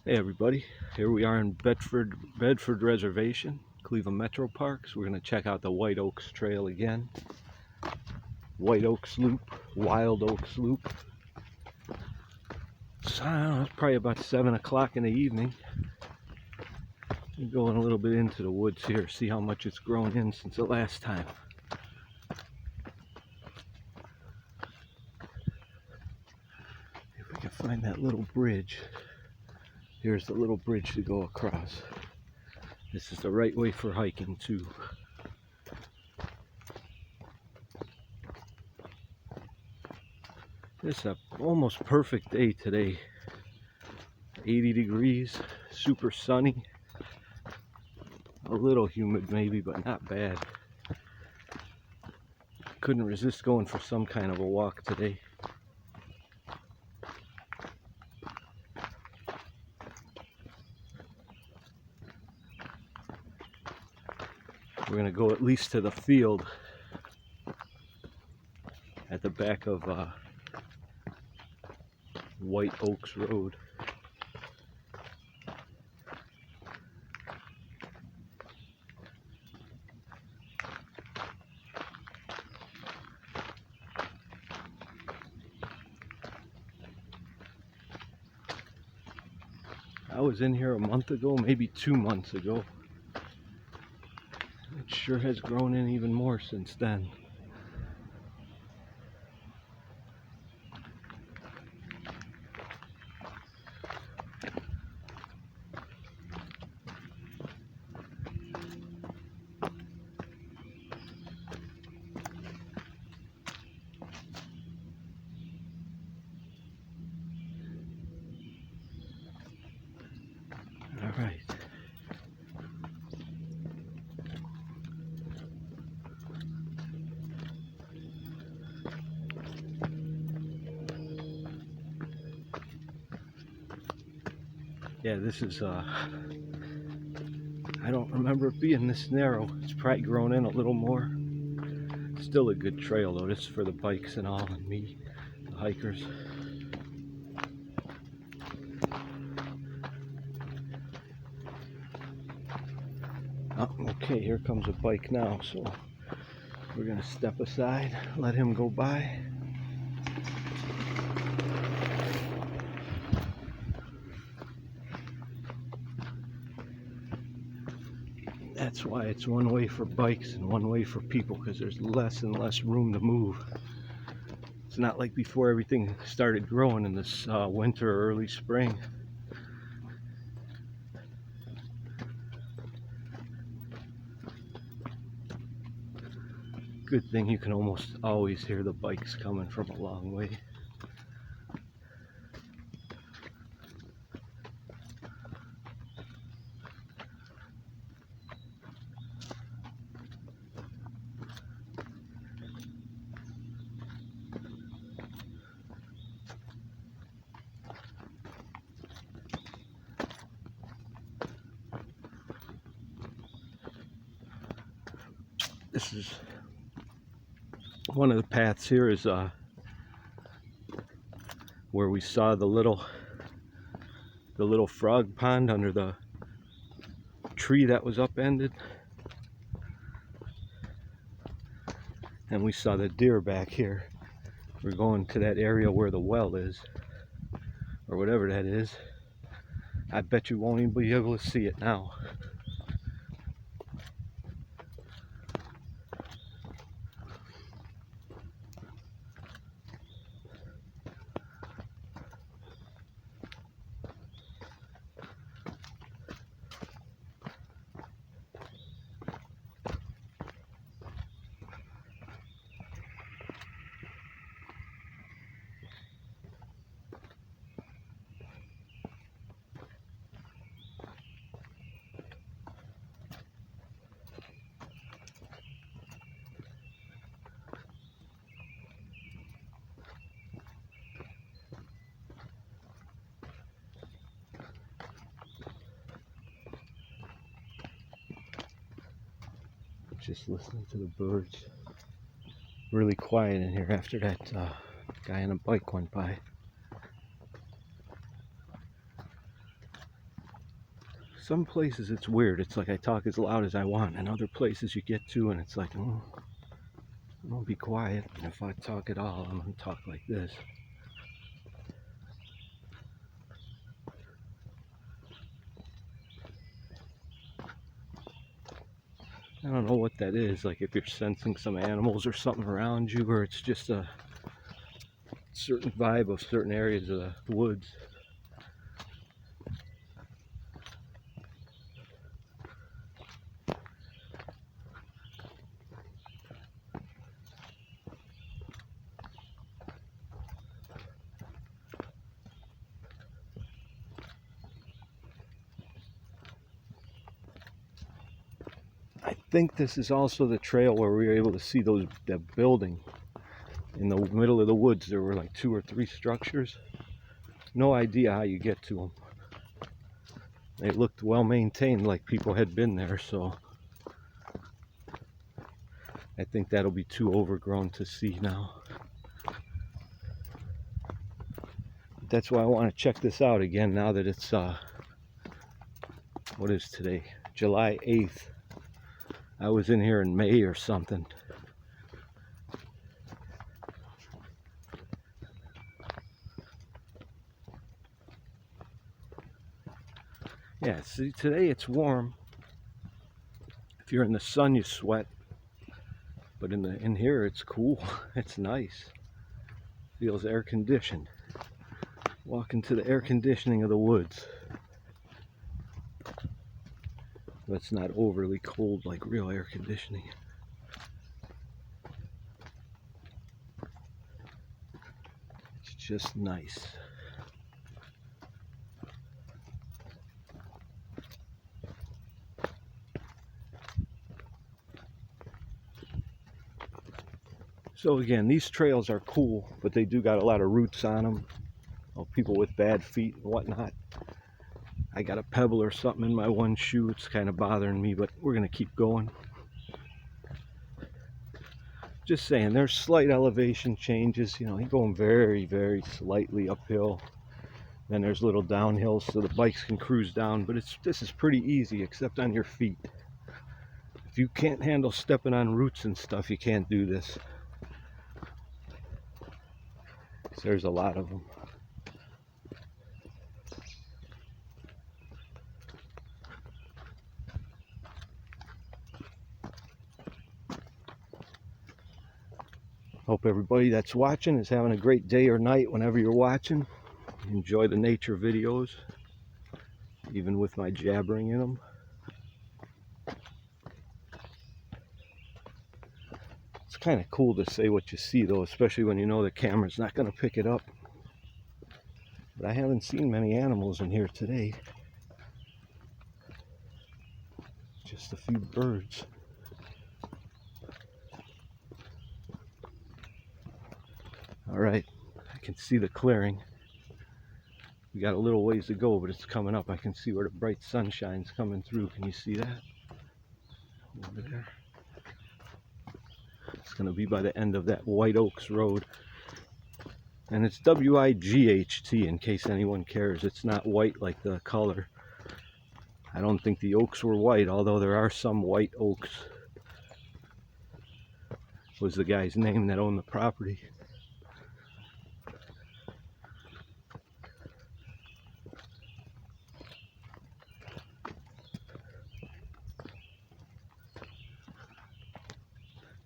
Hey everybody, here we are in Bedford Reservation, Cleveland Metroparks. We're going to check out the White Oaks Trail again. White Oaks Loop, Wild Oaks Loop. So, I don't know, it's probably about 7 o'clock in the evening. We're going a little bit into the woods here, see how much it's grown in since the last time. If we can find that little bridge. Here's the little bridge to go across. This is the right way for hiking too. It's a almost perfect day today. 80 degrees, super sunny. A little humid maybe, but not bad. Couldn't resist going for some kind of a walk today. We're going to go at least to the field at the back of White Oaks Road. I was in here a month ago, maybe 2 months ago. It sure has grown in even more since then. All right. Yeah, this is, I don't remember it being this narrow. It's probably grown in a little more. Still a good trail though. This is for the bikes and all, and me, the hikers. Oh, okay, here comes a bike now, so we're gonna step aside, let him go by. That's why it's one way for bikes and one way for people, because there's less and less room to move. It's not like before everything started growing in this winter or early spring. Good thing you can almost always hear the bikes coming from a long way. This is one of the paths here is where we saw the little frog pond under the tree that was upended, and we saw the deer back here. We're going to that area where the well is, or whatever that is. I bet you won't even be able to see it now. Just listening to the birds. Really quiet in here after that guy on a bike went by. some places it's weird. It's like I talk as loud as I want, and other places you get to and it's like, oh, I'm gonna be quiet. And if I talk at all, I'm gonna talk like this. I don't know what that is, like if you're sensing some animals or something around you, or it's just a certain vibe of certain areas of the woods. I think this is also the trail where we were able to see that building in the middle of the woods. There were like 2 or 3 structures. No idea how you get to them. They looked well maintained, like people had been there, so I think that'll be too overgrown to see now. That's why I want to check this out again now that it's what is today? July 8th. I was in here in May or something. Yeah, see, today it's warm. If you're in the sun, you sweat. But in here, it's cool. It's nice. Feels air conditioned. Walking to the air conditioning of the woods. But it's not overly cold like real air conditioning. It's just nice. So again, these trails are cool, but they do got a lot of roots on them. People with bad feet and whatnot. I got a pebble or something in my one shoe. It's kind of bothering me, but we're going to keep going. Just saying, there's slight elevation changes. You know, you're going very, very slightly uphill. Then there's little downhills so the bikes can cruise down. But this is pretty easy, except on your feet. If you can't handle stepping on roots and stuff, you can't do this. There's a lot of them. Hope everybody that's watching is having a great day or night whenever you're watching. Enjoy the nature videos, even with my jabbering in them. It's kind of cool to say what you see though, especially when you know the camera's not going to pick it up. But I haven't seen many animals in here today. Just a few birds. All right, I can see the clearing. We got a little ways to go, but it's coming up. I can see where the bright sunshine's coming through. Can you see that? Over there. It's going to be by the end of that White Oaks Road. And it's W-I-G-H-T in case anyone cares. It's not white like the color. I don't think the oaks were white, although there are some white oaks. Was the guy's name that owned the property.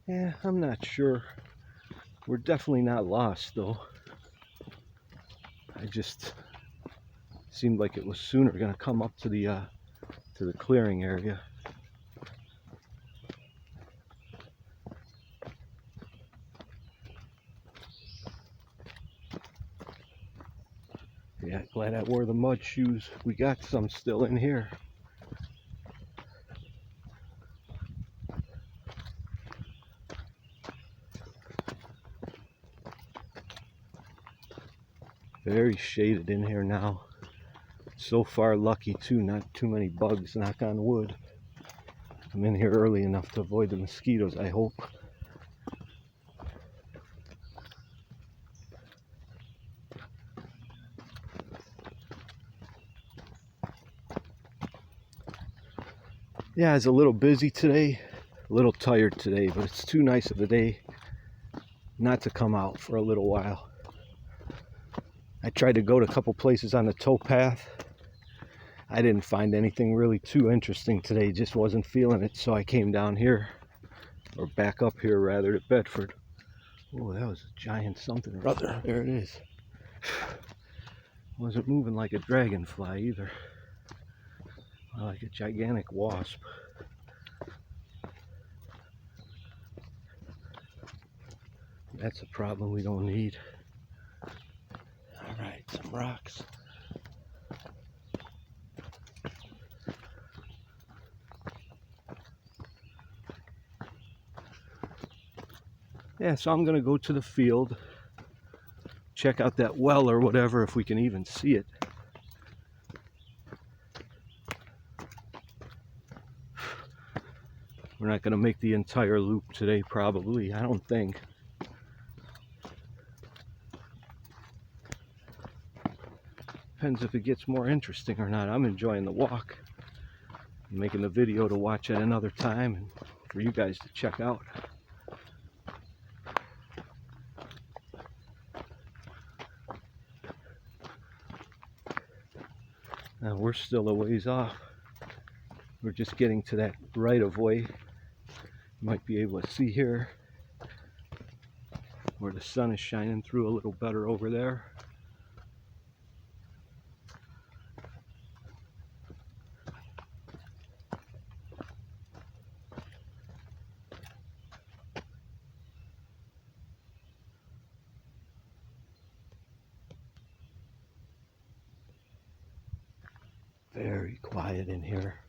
Yeah, I'm not sure. We're definitely not lost though. I just seemed like it was sooner going to come up to the clearing area. Yeah, glad I wore the mud shoes. We got some still in here. Very shaded in here now. So far lucky too, not too many bugs, knock on wood. I'm in here early enough to avoid the mosquitoes, I hope. Yeah, it's a little busy today, a little tired today, but it's too nice of a day not to come out for a little while. I tried to go to a couple places on the towpath. I didn't find anything really too interesting today, just wasn't feeling it, so I came down here, or back up here rather, to Bedford. Oh, that was a giant something or other. There it is. Wasn't moving like a dragonfly either. Like a gigantic wasp. That's a problem we don't need. Alright, some rocks. Yeah, so I'm gonna go to the field, check out that well or whatever, if we can even see it. We're not gonna make the entire loop today, probably. I don't think. Depends if it gets more interesting or not. I'm enjoying the walk. I'm making the video to watch at another time and for you guys to check out. Now we're still a ways off. We're just getting to that right of way. You might be able to see here where the sun is shining through a little better over there. Very quiet in here.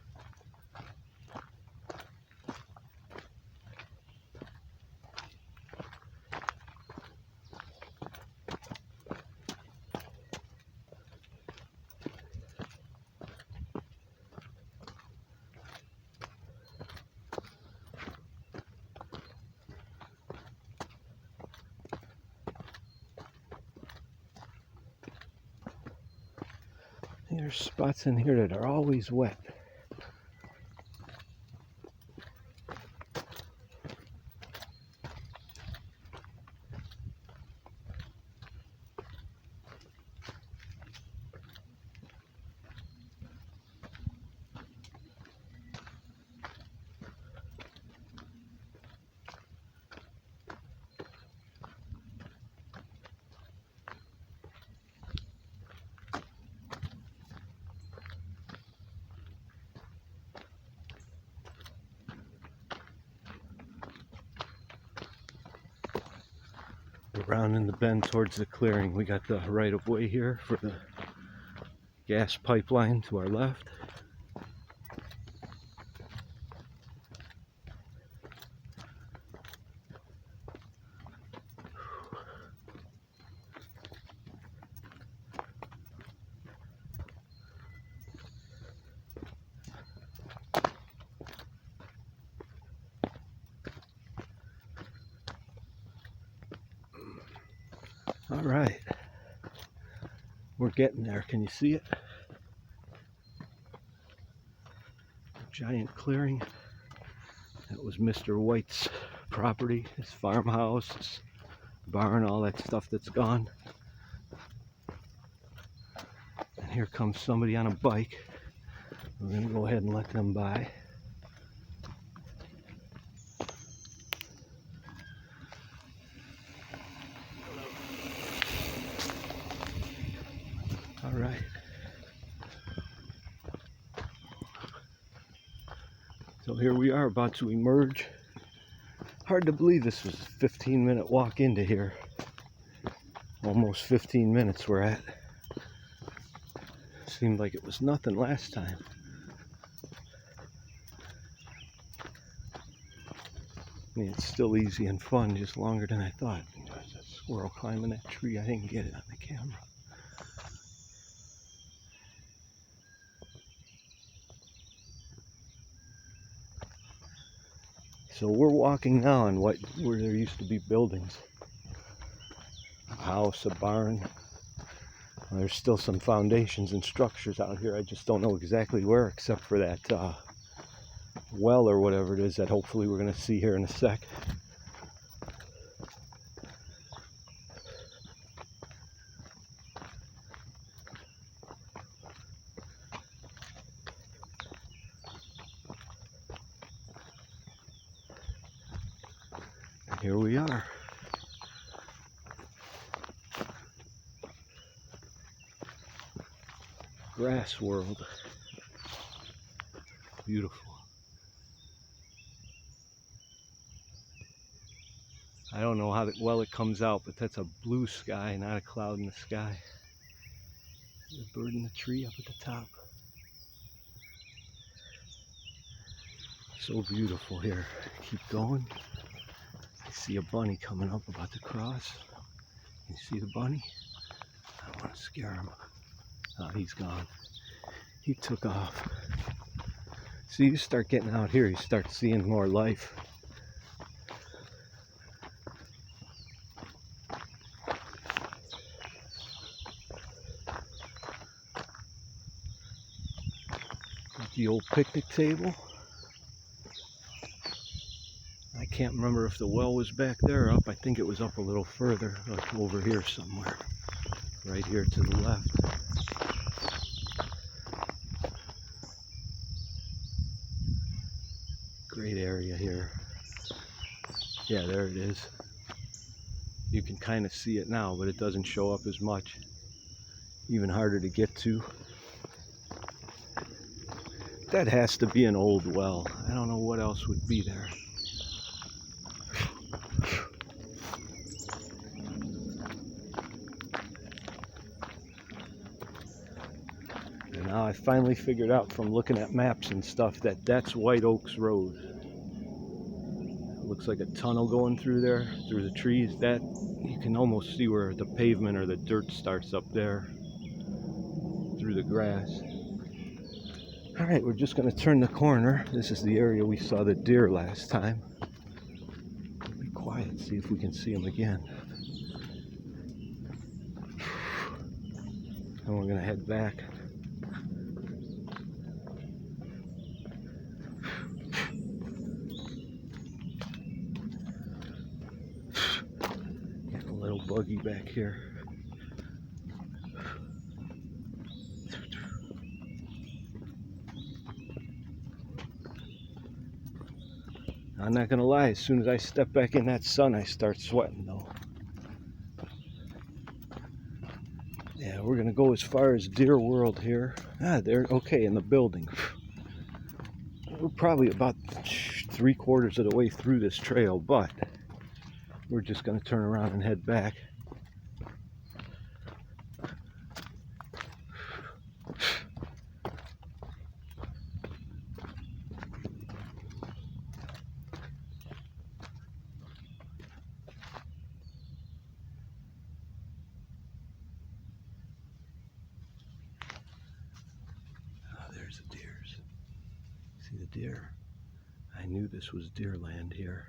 There's spots in here that are always wet. Rounding the bend towards the clearing, we got the right of way here for the gas pipeline to our left. All right, we're getting there. Can you see it? Giant clearing. That was Mr. White's property, his farmhouse, his barn, all that stuff that's gone. And here comes somebody on a bike. We're gonna go ahead and let them by. All right. So here we are about to emerge. Hard to believe this was a 15-minute walk into here. Almost 15 minutes we're at. Seemed like it was nothing last time. I mean, it's still easy and fun, just longer than I thought. There's a squirrel climbing that tree. I didn't get it on the camera. So we're walking now on where there used to be buildings. A house, a barn. Well, there's still some foundations and structures out here. I just don't know exactly where, except for that well or whatever it is that hopefully we're going to see here in a sec. And here we are. Grass world. Beautiful. I don't know how well it comes out, but that's a blue sky, not a cloud in the sky. There's a bird in the tree up at the top. So beautiful here. Keep going. I see a bunny coming up about to cross. You see the bunny? I don't want to scare him. Oh, he's gone. He took off. See, you start getting out here, you start seeing more life. The old picnic table. I can't remember if the well was back there or up. I think it was up a little further, like over here somewhere. Right here to the left. Great area here. Yeah, there it is. You can kind of see it now, but it doesn't show up as much. Even harder to get to. That has to be an old well. I don't know what else would be there. And now I finally figured out from looking at maps and stuff that that's White Oaks Road. It looks like a tunnel going through there, through the trees. That you can almost see where the pavement or the dirt starts up there through the grass. Alright, we're just going to turn the corner. This is the area we saw the deer last time. Be quiet, see if we can see them again. And we're going to head back. Got a little buggy back here. I'm not gonna lie, as soon as I step back in that sun, I start sweating though. Yeah, we're gonna go as far as Deer World here. Ah, they're okay in the building. We're probably about 3/4 of the way through this trail, but we're just gonna turn around and head back. There's the deers. See the deer? I knew this was deer land here.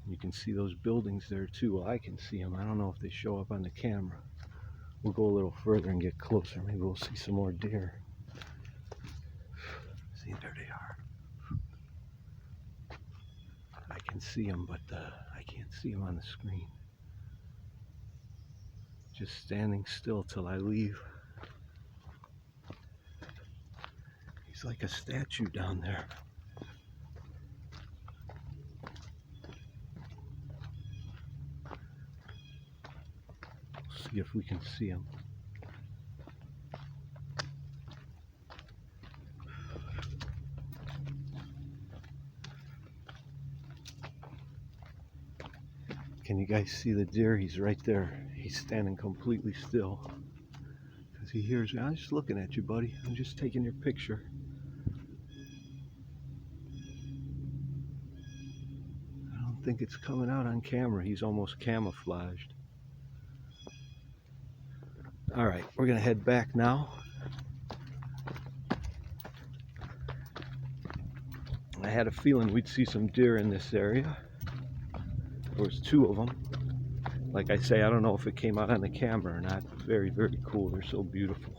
You can see those buildings there too. Well, I can see them. I don't know if they show up on the camera. We'll go a little further and get closer. Maybe we'll see some more deer. See, there they are. I can see them, but I can't see them on the screen. Just standing still till I leave. He's like a statue down there. See if we can see him. Can you guys see the deer? He's right there. He's standing completely still. Because he hears me. I'm just looking at you, buddy. I'm just taking your picture. I don't think it's coming out on camera. He's almost camouflaged. Alright, we're going to head back now. I had a feeling we'd see some deer in this area. There was 2 of them. Like I say, I don't know if it came out on the camera or not. Very, very cool. They're so beautiful.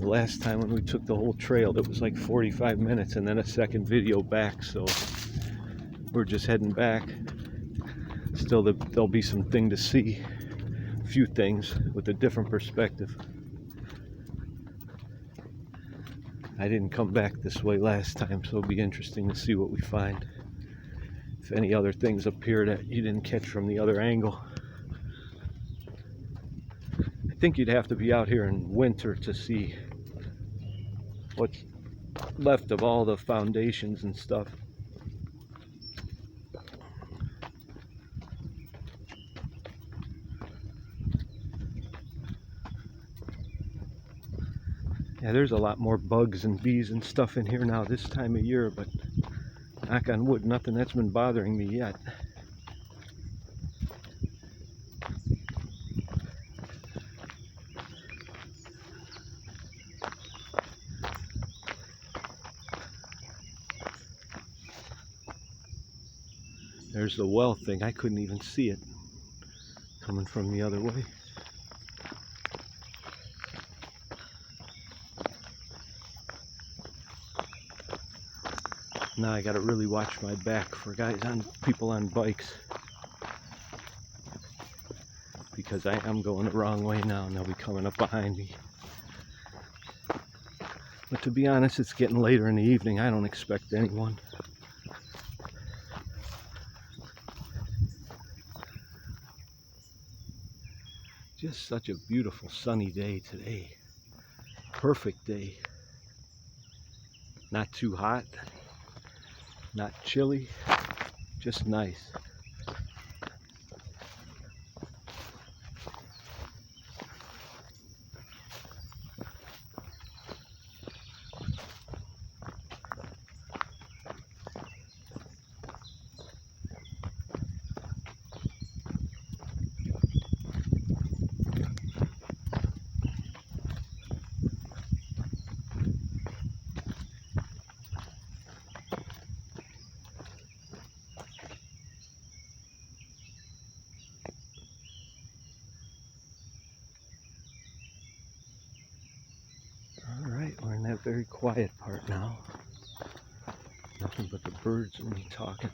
last time when we took the whole trail. It was like 45 minutes and then a second video back, so we're just heading back. Still, there'll be some thing to see, a few things with a different perspective. I didn't come back this way last time, so it'll be interesting to see what we find. If any other things appear that you didn't catch from the other angle. I think you'd have to be out here in winter to see what's left of all the foundations and stuff. Yeah, there's a lot more bugs and bees and stuff in here now this time of year, but knock on wood, nothing that's been bothering me yet. There's the well thing. I couldn't even see it coming from the other way. Now I gotta really watch my back for people on bikes, because I am going the wrong way now and they'll be coming up behind me. But to be honest, it's getting later in the evening. I don't expect anyone. Just such a beautiful sunny day today. Perfect day. Not too hot. Not chilly, just nice. We're in that very quiet part now. Nothing but the birds and me talking.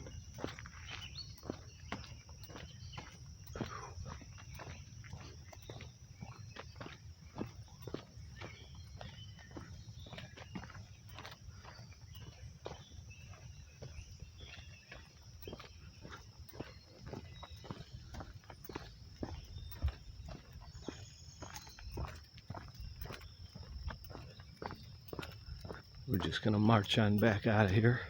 We're just gonna march on back out of here.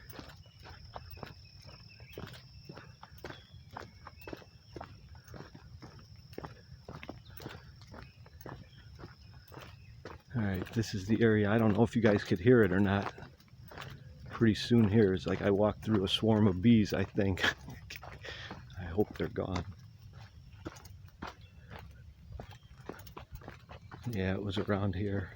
Alright, this is the area. I don't know if you guys could hear it or not. Pretty soon here is like I walked through a swarm of bees, I think. I hope they're gone. Yeah, it was around here.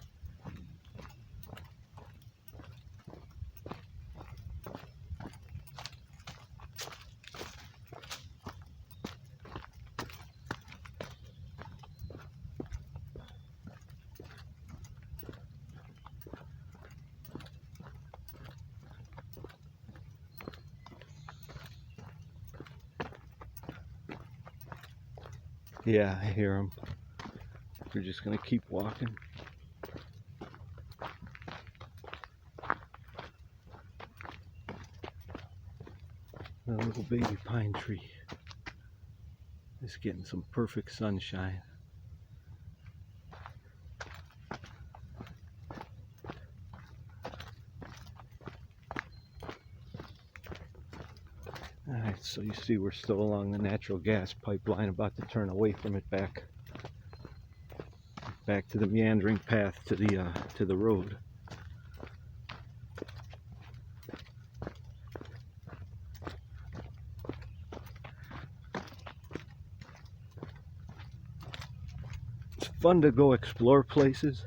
Yeah, I hear them. We're just gonna keep walking. A little baby pine tree is getting some perfect sunshine. Alright, so you see we're still along the natural gas pipeline, about to turn away from it back to the meandering path to the road. It's fun to go explore places,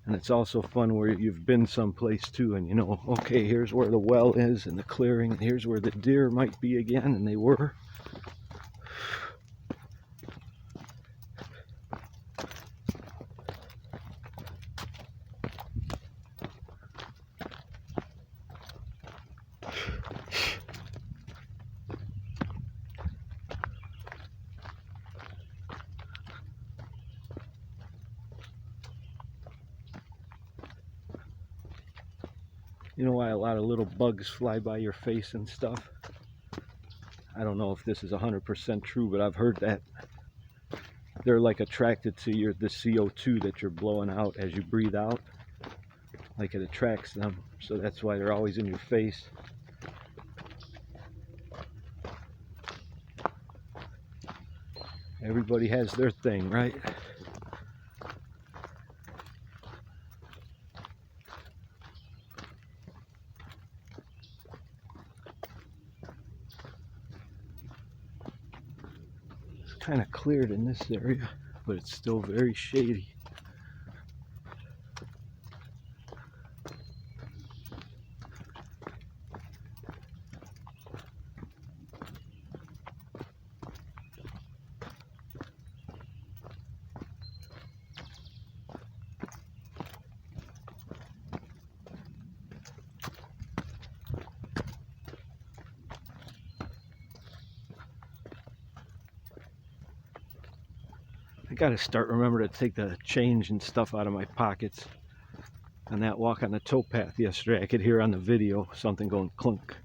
and it's also fun where you've been someplace too and you know, okay, here's where the well is and the clearing, and here's where the deer might be again, and they were. You know why a lot of little bugs fly by your face and stuff? I don't know if this is 100% true, but I've heard that they're like attracted to the CO2 that you're blowing out as you breathe out. Like it attracts them, so that's why they're always in your face. Everybody has their thing, right? Kind of cleared in this area, but it's still very shady. I gotta start remember to take the change and stuff out of my pockets. On that walk on the towpath yesterday, I could hear on the video something going clunk,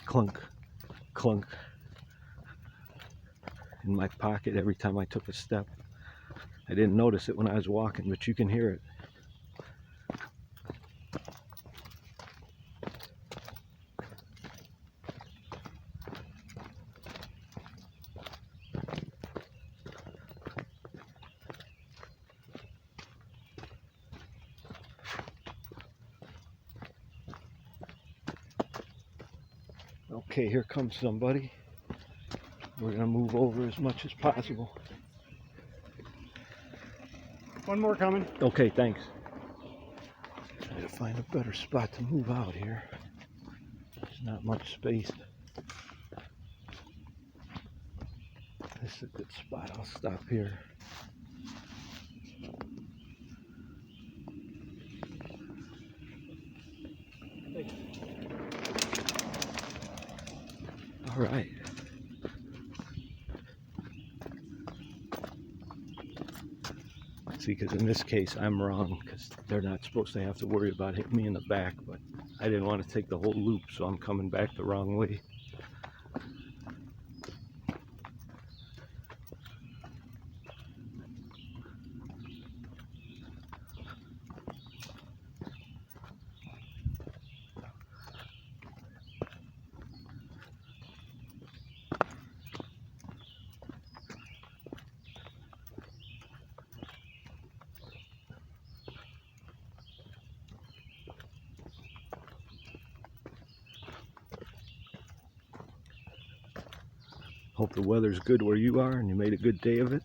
clunk, clunk in my pocket every time I took a step. I didn't notice it when I was walking, but you can hear it. Okay, here comes somebody. We're gonna move over as much as possible. One more coming. Okay, thanks. Try to find a better spot to move out here. There's not much space. This is a good spot. I'll stop here. All right. See, because in this case, I'm wrong, because they're not supposed to have to worry about hitting me in the back, but I didn't want to take the whole loop, so I'm coming back the wrong way. Hope the weather's good where you are and you made a good day of it.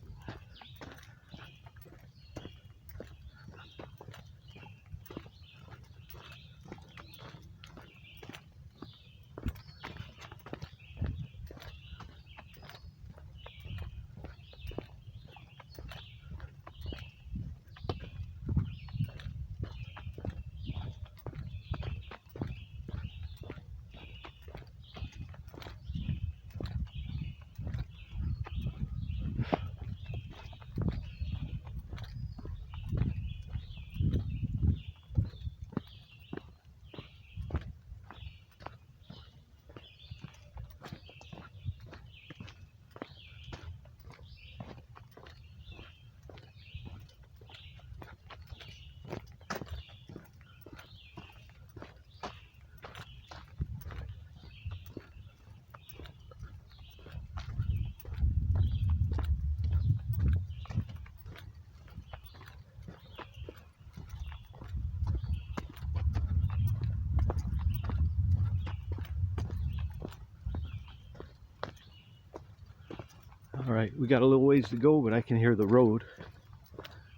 All right, we got a little ways to go, but I can hear the road.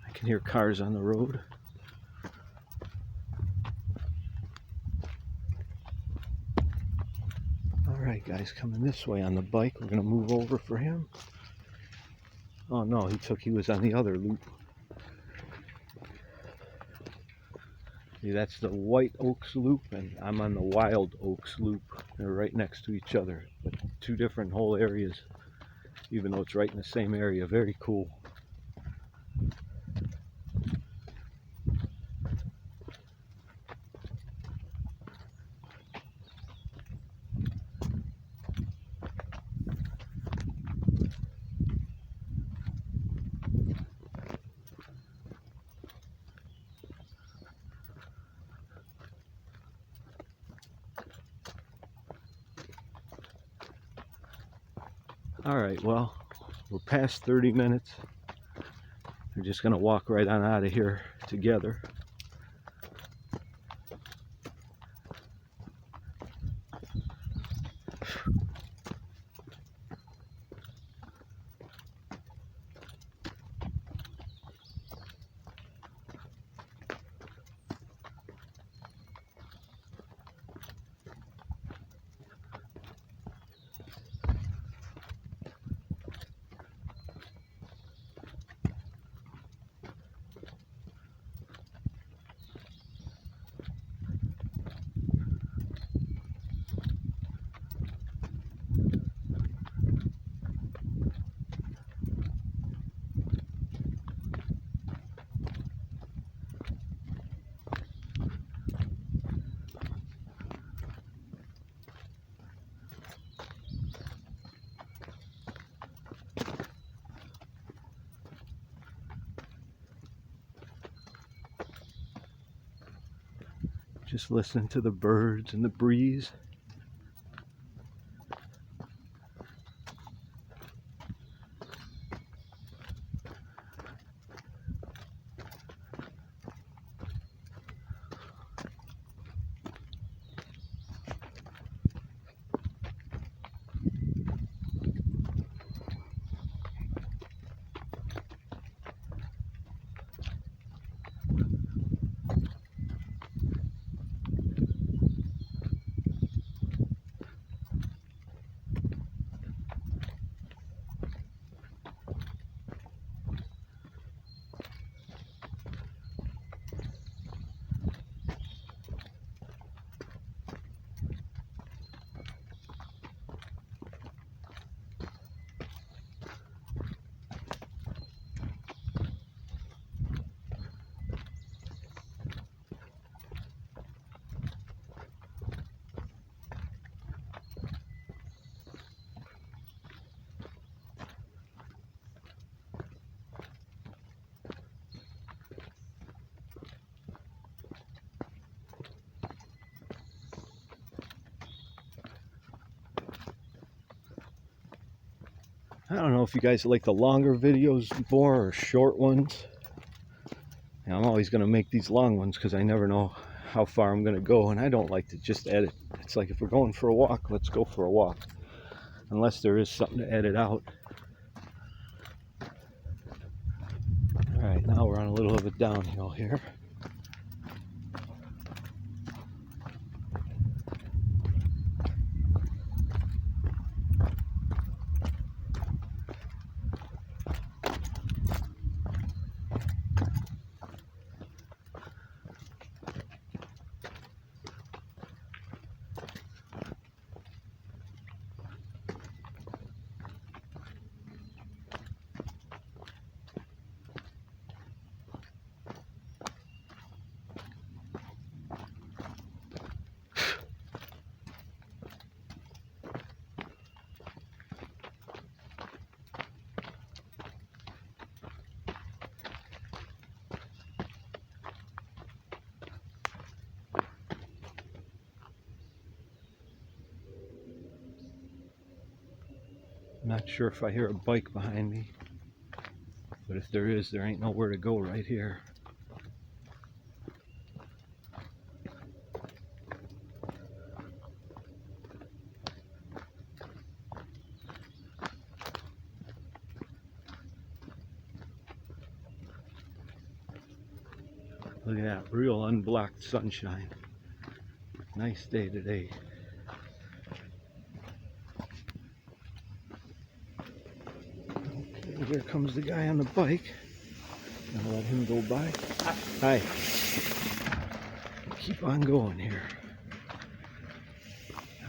I can hear cars on the road. All right, guys, coming this way on the bike. We're gonna move over for him. Oh no, he was on the other loop. See, that's the White Oaks Loop, and I'm on the Wild Oaks Loop. They're right next to each other, but two different whole areas, even though it's right in the same area. Very cool. Alright, well, we're past 30 minutes. We're just going to walk right on out of here together. Just listening to the birds and the breeze. I don't know if you guys like the longer videos more or short ones. And I'm always going to make these long ones because I never know how far I'm going to go, and I don't like to just edit. It's like if we're going for a walk, let's go for a walk. Unless there is something to edit out. Alright, now we're on a little of a downhill here. I'm not sure if I hear a bike behind me, but if there is, there ain't nowhere to go right here. Look at that, real unblocked sunshine. Nice day today. Okay, here comes the guy on the bike. I'll let him go by. Hi. keep on going here.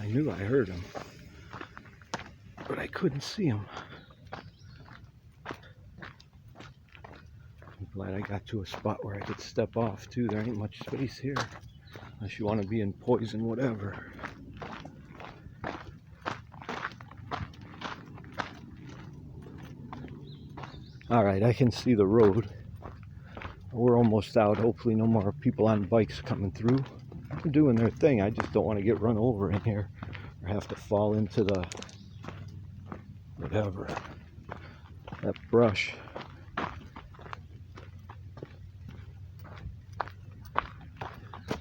I knew I heard him, but I couldn't see him. I'm glad I got to a spot where I could step off too. There ain't much space here unless you want to be in poison, whatever. All right, I can see the road. We're almost out. Hopefully no more people on bikes coming through. They're doing their thing. I just don't want to get run over in here or have to fall into the whatever, that brush.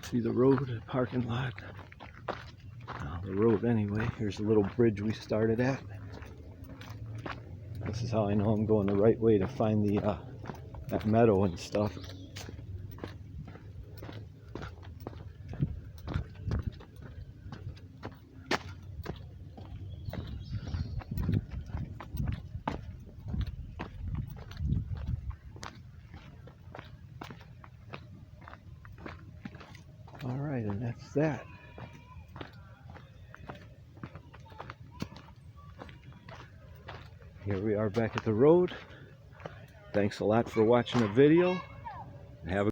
See the road, the parking lot. The road anyway. Here's the little bridge we started at. This is how I know I'm going the right way to find the that meadow and stuff. All right, and that's that. Here we are back at the road. Thanks a lot for watching the video. Have a